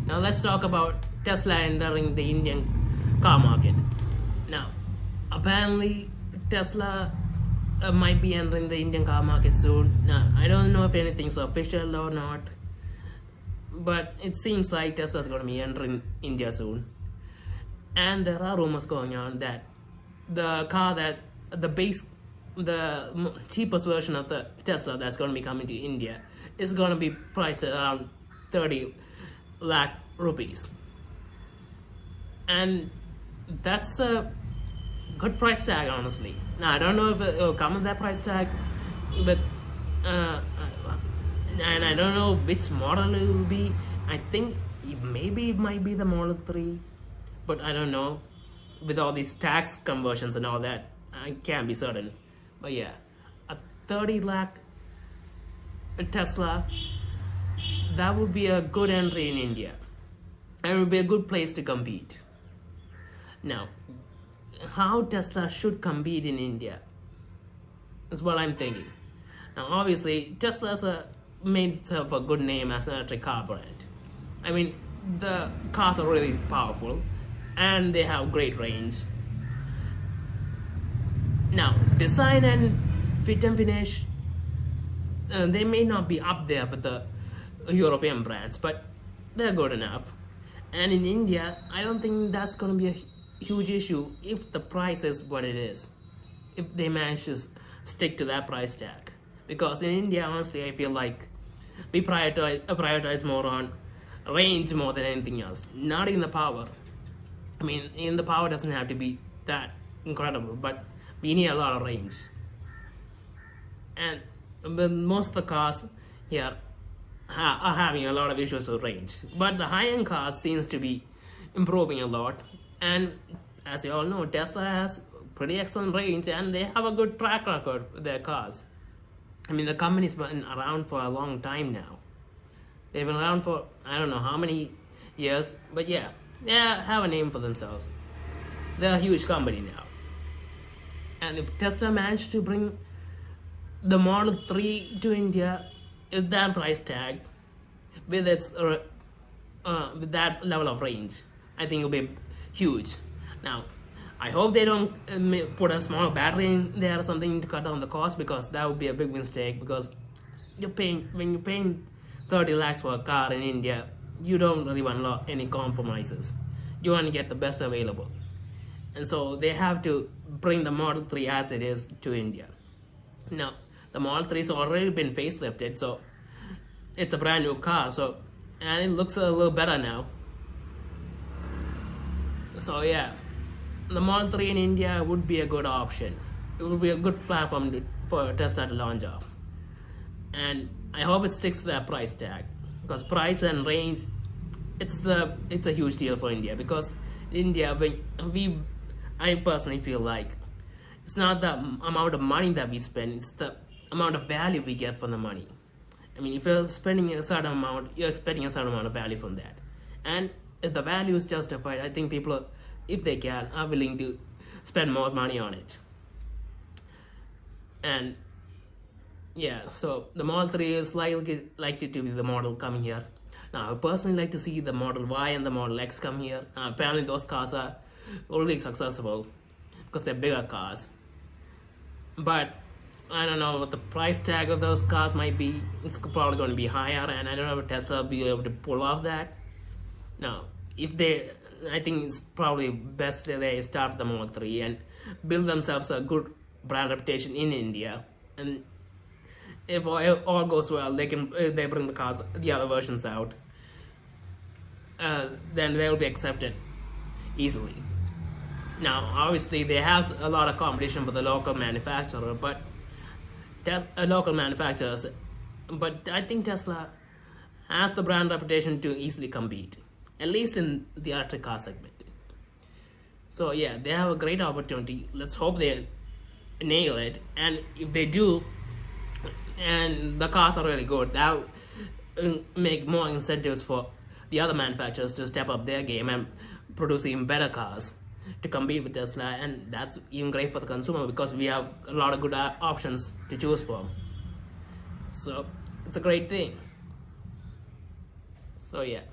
Now let's talk about Tesla entering the Indian car market. Now, apparently Tesla might be entering the Indian car market soon. Now, I don't know if anything's official or not, but it seems like Tesla's going to be entering India soon. And there are rumors going on that the cheapest version of the Tesla that's going to be coming to India is going to be priced at around 30 lakh rupees. And that's a good price tag, honestly. Now, I don't know if it'll come with that price tag, but and I don't know which model it will be. I think maybe it might be the Model 3, but I don't know. With all these tax conversions and all that, I can't be certain. But yeah, a 30 lakh Tesla, that would be a good entry in India, and it would be a good place to compete. Now, how Tesla should compete in India is what I'm thinking. Now, obviously, Tesla's made itself a good name as an electric car brand. I mean, the cars are really powerful and they have great range. Now, design and fit and finish, they may not be up there with the European brands, but they're good enough. And in India, I don't think that's going to be a huge issue if the price is what it is, if they manage to stick to that price tag. Because in India, honestly, I feel like we prioritize more on range more than anything else, not in the power. I mean, in the power doesn't have to be that incredible, but we need a lot of range. And most of the cars here are having a lot of issues with range, but the high-end cars seems to be improving a lot. And as you all know, Tesla has pretty excellent range and they have a good track record with their cars. I mean, the company's been around for a long time now. They've been around for I don't know how many years, but yeah, they have a name for themselves. They're a huge company now. And if Tesla managed to bring the Model 3 to India with that price tag, with its with that level of range, I think it'll be huge. Now, I hope they don't put a small battery in there or something to cut down the cost, because that would be a big mistake. Because when you're paying 30 lakhs for a car in India, you don't really want any compromises. You want to get the best available. And so they have to bring the Model 3 as it is to India. Now, the Model 3 has already been facelifted, so it's a brand new car, and it looks a little better now. So yeah, the Model 3 in India would be a good option. It would be a good platform for Tesla to launch off. And I hope it sticks to that price tag, because price and range, it's a huge deal for India. Because in India, I personally feel like it's not the amount of money that we spend, it's the amount of value we get from the money. I mean, if you're spending a certain amount, you're expecting a certain amount of value from that. And if the value is justified, I think people, if they can, are willing to spend more money on it. And yeah, so the Model 3 is likely to be the model coming here. Now, I personally like to see the Model Y and the Model X come here. Apparently, those cars are really successful because they're bigger cars. But I don't know what the price tag of those cars might be. It's probably going to be higher, and I don't know if Tesla will be able to pull off that. Now, I think it's probably best that they start with the Model 3 and build themselves a good brand reputation in India. And if all goes well, they bring the other versions out. Then they will be accepted easily. Now, obviously, they have a lot of competition for the local manufacturer, but local manufacturers. But I think Tesla has the brand reputation to easily compete, at least in the electric car segment. So yeah, they have a great opportunity. Let's hope they nail it. And if they do, and the cars are really good, that will make more incentives for the other manufacturers to step up their game and produce even better cars to compete with Tesla. And that's even great for the consumer, because we have a lot of good options to choose from. So it's a great thing. So yeah.